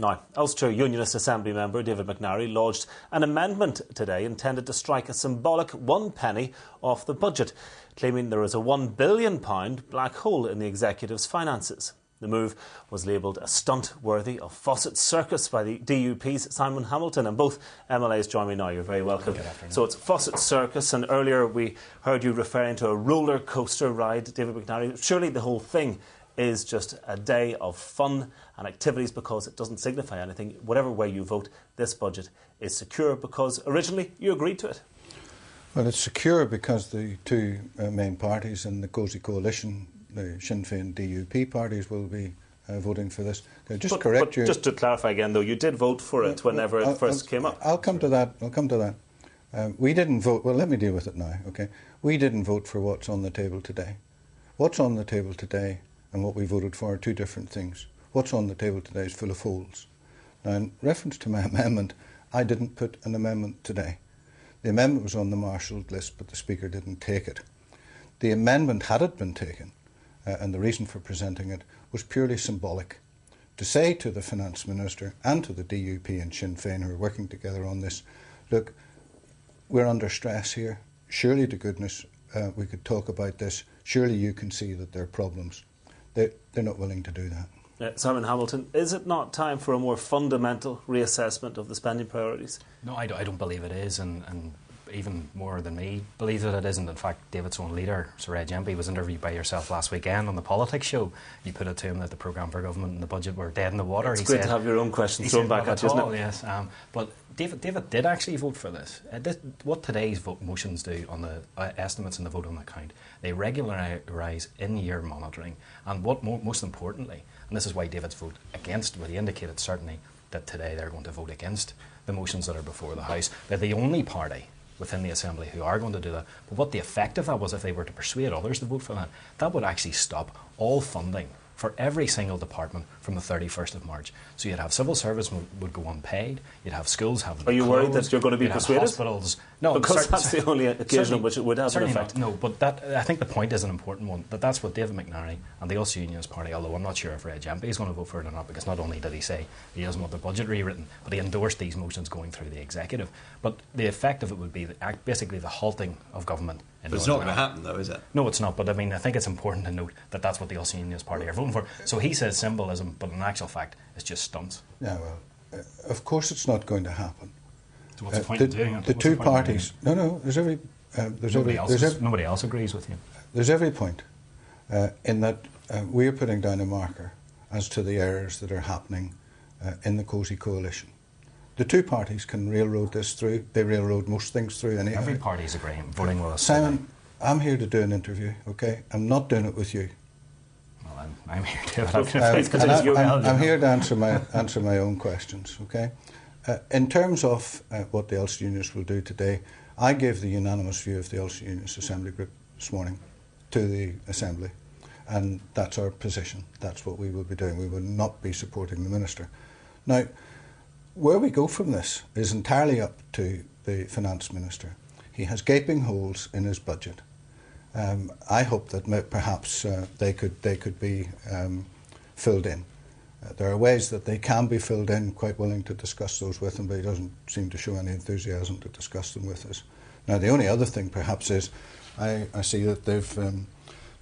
Now, Ulster Unionist Assembly member David McNarry lodged an amendment today intended to strike a symbolic 1 penny off the budget, claiming there is a £1 billion black hole in the Executive's finances. The move was labelled a stunt worthy of Fawcett's circus by the DUP's Simon Hamilton, and both MLAs join me now. You're very welcome. So it's Fawcett's circus, and earlier we heard you referring to a roller coaster ride, David McNarry. Surely the whole thing is just a day of fun and activities because it doesn't signify anything. Whatever way you vote, this budget is secure because originally you agreed to it. Well, it's secure because the two main parties in the Cosy Coalition, the Sinn Féin DUP parties, will be voting for this. Just to clarify again, though, you did vote for it whenever it first came up. I'll come to that. We didn't vote. Well, let me deal with it now, OK? We didn't vote for what's on the table today. What's on the table today and what we voted for are two different things. What's on the table today is full of holes. Now, in reference to my amendment, I didn't put an amendment today. The amendment was on the marshalled list, but the Speaker didn't take it. The amendment, had it been taken, and the reason for presenting it, was purely symbolic. To say to the Finance Minister and to the DUP and Sinn Féin who are working together on this, look, we're under stress here. Surely to goodness we could talk about this. Surely you can see that there are problems. They're not willing to do that. Simon Hamilton, is it not time for a more fundamental reassessment of the spending priorities? No, I don't believe it is, and even more than me believes that it isn't. In fact, David's own leader, Sir Ed Gyamfi, was interviewed by yourself last weekend on the Politics Show. You put it to him that the programme for government and the budget were dead in the water. It's great to have your own questions thrown back at you, isn't it? Yes, but David did actually vote for this. What today's motions do on the estimates and the vote on the account, they regularise in-year monitoring, and what most importantly, and this is why David's vote against, well, he indicated certainly that today they're going to vote against the motions that are before the House. They're the only party within the Assembly who are going to do that. But what the effect of that was, if they were to persuade others to vote for that, that would actually stop all funding for every single department from the 31st of March. So you'd have civil service would go unpaid, you'd have schools having to close. Are you worried that you're going to be persuaded? Hospitals. No, because that's the only occasion on which it would have an effect. No, but I think the point is an important one, that's what David McNarry and the Ulster Unionist Party, although I'm not sure if Ed Gyamfi is going to vote for it or not, because not only did he say he doesn't want the budget rewritten, but he endorsed these motions going through the Executive. But the effect of it would be basically the halting of government. But it's not going to happen, though, is it? No, it's not. But I mean, I think it's important to note that that's what the Ulster Unionist Party are voting for. So he says symbolism, but in actual fact, it's just stunts. Yeah, well, of course it's not going to happen. So what's the point of doing it? The two parties. No. Nobody else agrees with you. There's every point in that we are putting down a marker as to the errors that are happening in the Cosy Coalition. The two parties can railroad this through. They railroad most things through anyhow. Every party is agreeing, voting with us. Simon, I'm here to do an interview, OK? I'm not doing it with you. Well, I'm here to I'm here to answer my own questions, OK? In terms of what the Ulster Unionists will do today, I gave the unanimous view of the Ulster Unionist Assembly Group this morning to the Assembly, and that's our position. That's what we will be doing. We will not be supporting the Minister. Now, where we go from this is entirely up to the Finance Minister. He has gaping holes in his budget. I hope that perhaps they could be filled in. There are ways that they can be filled in, quite willing to discuss those with him, but he doesn't seem to show any enthusiasm to discuss them with us. Now, the only other thing perhaps is I see that they've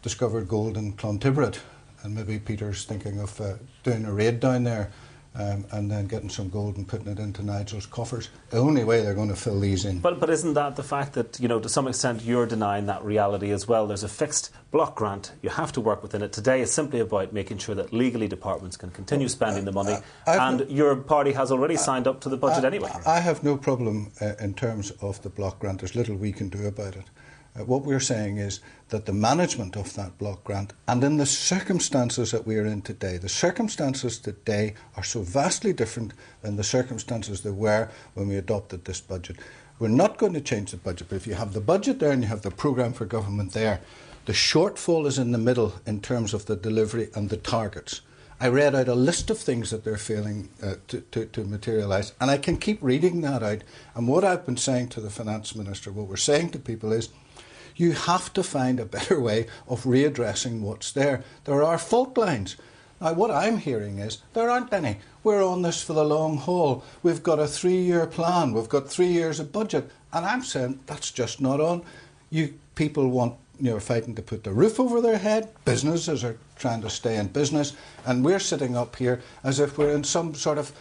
discovered gold in Clontiberit, and maybe Peter's thinking of doing a raid down there and then getting some gold and putting it into Nigel's coffers. The only way they're going to fill these in. But isn't that the fact that, you know, to some extent you're denying that reality as well? There's a fixed block grant. You have to work within it. Today is simply about making sure that legally departments can continue spending the money, and your party has already signed up to the budget anyway. I have no problem in terms of the block grant. There's little we can do about it. What we're saying is that the management of that block grant, and in the circumstances that we are in today, the circumstances today are so vastly different than the circumstances there were when we adopted this budget. We're not going to change the budget, but if you have the budget there and you have the programme for government there, the shortfall is in the middle in terms of the delivery and the targets. I read out a list of things that they're failing to materialise, and I can keep reading that out. And what I've been saying to the Finance Minister, what we're saying to people is, you have to find a better way of readdressing what's there. There are fault lines. Now, what I'm hearing is there aren't any. We're on this for the long haul. We've got a 3-year plan. We've got 3 years of budget. And I'm saying that's just not on. You people want, are fighting to put the roof over their head. Businesses are trying to stay in business. And we're sitting up here as if we're in some sort of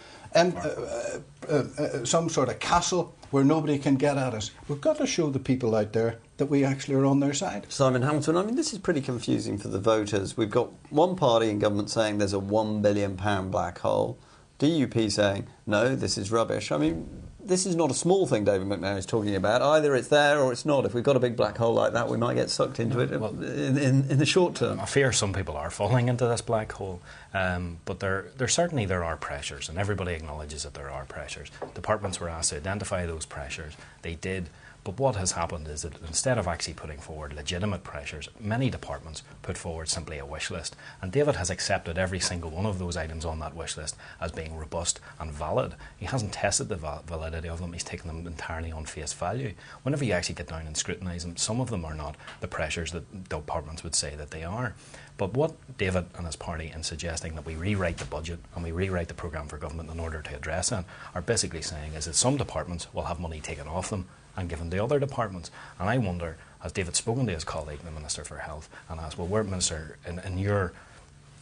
castle where nobody can get at us. We've got to show the people out there that we actually are on their side. Simon Hamilton, I mean, this is pretty confusing for the voters. We've got one party in government saying there's a £1 billion black hole, DUP saying, no, this is rubbish. I mean, this is not a small thing David McNarry is talking about. Either it's there or it's not. If we've got a big black hole like that, we might get sucked into it in the short term. I fear some people are falling into this black hole, but there certainly are pressures, and everybody acknowledges that there are pressures. Departments were asked to identify those pressures. They did. But what has happened is that instead of actually putting forward legitimate pressures, many departments put forward simply a wish list. And David has accepted every single one of those items on that wish list as being robust and valid. He hasn't tested the validity of them. He's taken them entirely on face value. Whenever you actually get down and scrutinise them, some of them are not the pressures that departments would say that they are. But what David and his party, in suggesting that we rewrite the budget and we rewrite the programme for government in order to address that, are basically saying is that some departments will have money taken off them and given to other departments. And I wonder, has David spoken to his colleague, the Minister for Health, and asked, well, where, Minister, in your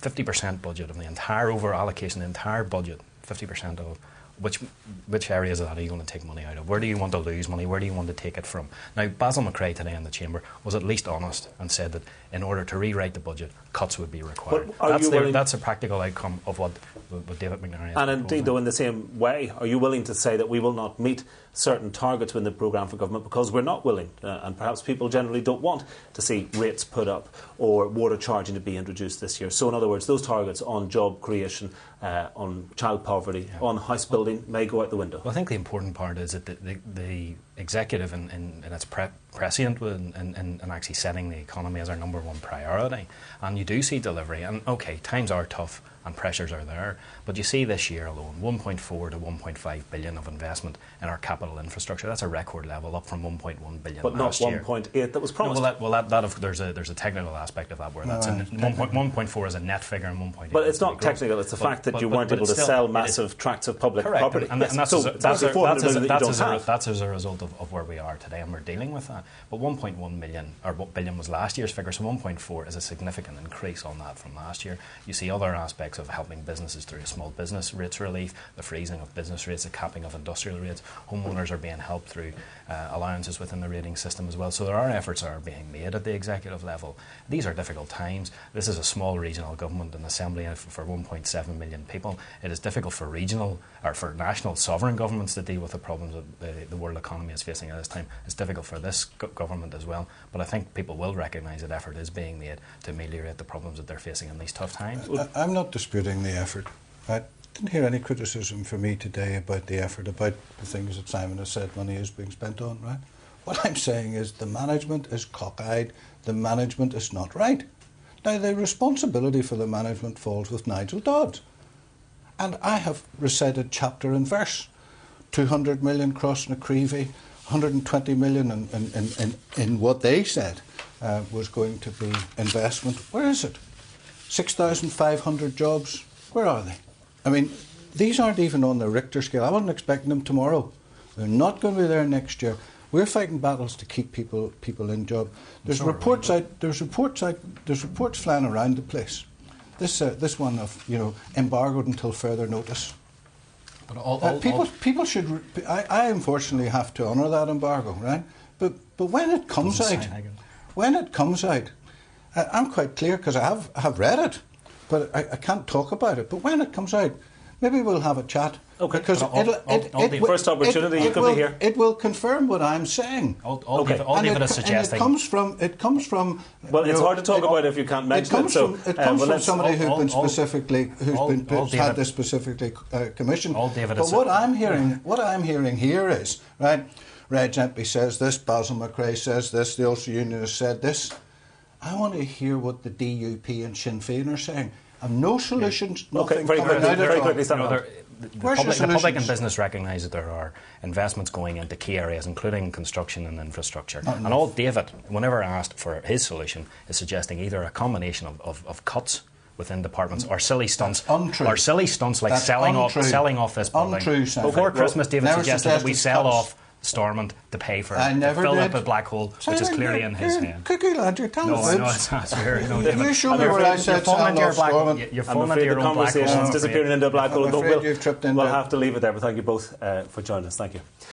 50% budget of the entire over-allocation, the entire budget, 50% of which areas of that are you going to take money out of? Where do you want to lose money? Where do you want to take it from? Now, Basil McRae today in the Chamber was at least honest and said that in order to rewrite the budget, cuts would be required. That's a practical outcome of what David McNarry has And proposed. indeed, though, in the same way, are you willing to say that we will not meet certain targets within the programme for government because we're not willing, and perhaps people generally don't want to see rates put up or water charging to be introduced this year? So in other words, those targets on job creation, on child poverty, on house building may go out the window. Well, I think the important part is that the executive in its prescient in actually setting the economy as our number one priority, and you do see delivery, and okay, times are tough and pressures are there, but you see this year alone 1.4 to 1.5 billion of investment in our capital infrastructure. That's a record level, up from 1.1 billion but last not year. 1.8 that was promised. There's a technical aspect of that where that's 1.4 is a net figure and 1.8. But it's not technical. It's the fact that you weren't able to sell massive tracts of public property. And that's as a result of where we are today, and we're dealing with that. But 1.1 million, or what billion was last year's figure, so 1.4 is a significant increase on that from last year. You see other aspects of helping businesses through small business rates relief, the freezing of business rates, the capping of industrial rates. Homeowners are being helped through allowances within the rating system as well. So there are efforts that are being made at the executive level. These are difficult times. This is a small regional government, an assembly for 1.7 million people. It is difficult for regional or for national sovereign governments to deal with the problems that the world economy is facing at this time. It's difficult for this government as well. But I think people will recognise that effort is being made to ameliorate the problems that they're facing in these tough times. I'm not disputing the effort. I didn't hear any criticism from me today about the effort, about the things that Simon has said money is being spent on, right? What I'm saying is the management is cockeyed, the management is not right. Now, the responsibility for the management falls with Nigel Dodds. And I have recited chapter and verse. 200 million cross na Creevy, 120 million in what they said was going to be investment. Where is it? 6,500 jobs. Where are they? I mean, these aren't even on the Richter scale. I wasn't expecting them tomorrow. They're not going to be there next year. We're fighting battles to keep people in job. There's reports flying around the place. This one of embargoed until further notice. But people should. I unfortunately have to honour that embargo, right? But when it comes out, I'm quite clear because I have read it, but I can't talk about it. But when it comes out, maybe we'll have a chat. Okay. Because first opportunity you could be here. It will confirm what I'm saying. All David is suggesting. It comes from. Well, it's hard to talk about if you can't mention it. It comes from somebody who's had this specifically commissioned. But what I'm hearing here is right. Reg Empey says this. Basil McRae says this. The Ulster Union has said this. I want to hear what the DUP and Sinn Féin are saying. And no solutions. Nothing very quickly. The public and business recognise that there are investments going into key areas, including construction and infrastructure. And all David, whenever asked for his solution, is suggesting either a combination of cuts within departments, or silly stunts, untrue. or silly stunts like That's selling untrue. off this building. Untrue, Sam. Before Okay, Christmas, David never suggested that we suggested sell cuts. off Stormont to pay for I to never fill did. up a black hole, which is clearly in his head. Cookie lad, you're telling No, I know fibs. it's not. No, You show me where I said falling sell into your off black. Stormont. You're I'm falling into afraid your the own black hole. conversation's I'm afraid. disappearing into a black hole. I'm But afraid you've tripped into we'll it. have to leave it there. But thank you both for joining us. Thank you.